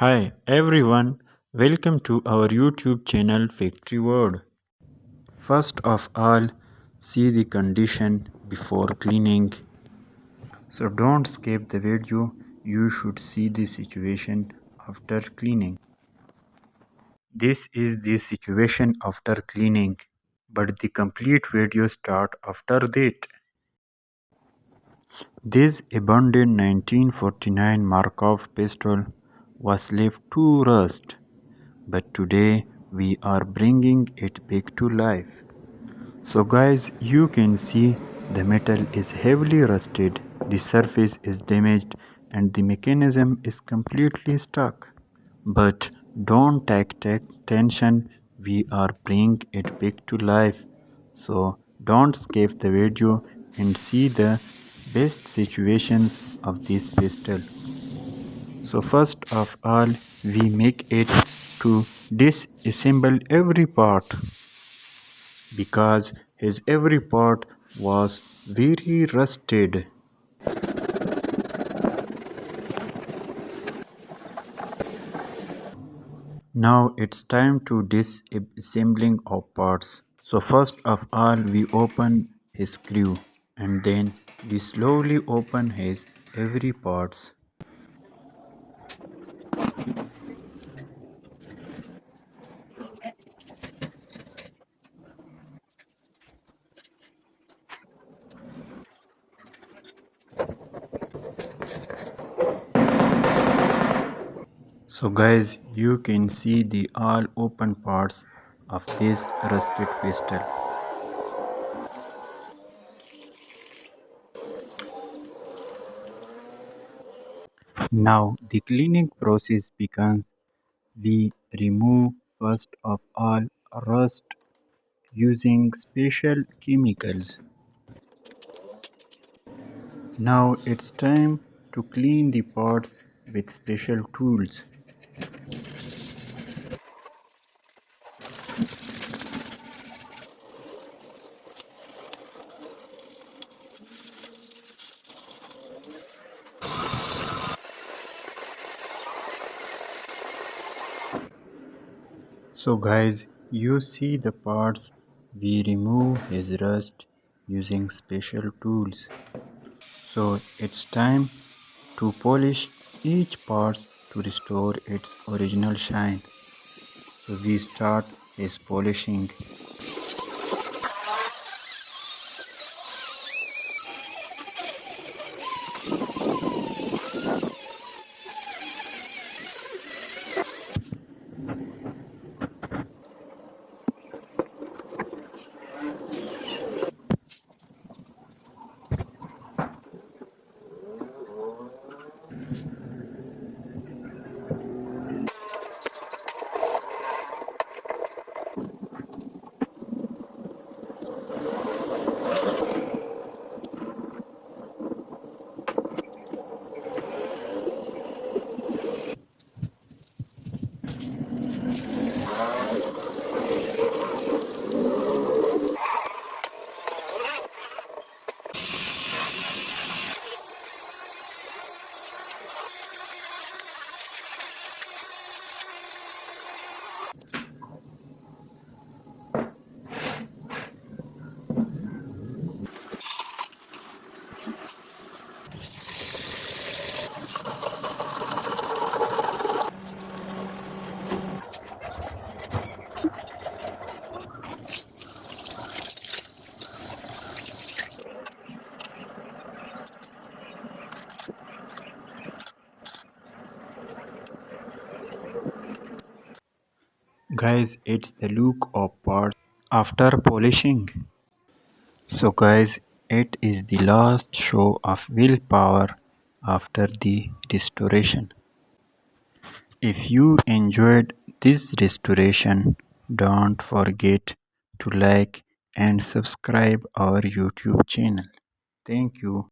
Hi everyone, welcome to our YouTube channel Factory Word. First of all, see the condition before cleaning. So don't skip the video, you should see the situation after cleaning. This is the situation after cleaning, but the complete video start after that. This abandoned 1949 Markov pistol was left to rust. But today we are bringing it back to life. So guys, you can see the metal is heavily rusted, the surface is damaged and the mechanism is completely stuck. But don't take tension, we are bringing it back to life. So don't skip the video and see the best situations of this pistol. So first of all, we make it to disassemble every part because his every part was very rusted. Now it's time to disassembling of parts. So first of all, we open his screw and then we slowly open his every parts. So guys, you can see the all open parts of this rusted pistol. Now the cleaning process begins. We remove first of all rust using special chemicals. Now it's time to clean the parts with special tools. So guys, you see the parts, we remove his rust using special tools. So it's time to polish each part to restore its original shine. So we start his polishing. Guys, it's the look of parts after polishing. So guys, it is the last show of willpower after the restoration. If you enjoyed this restoration, don't forget to like and subscribe our YouTube channel. Thank you.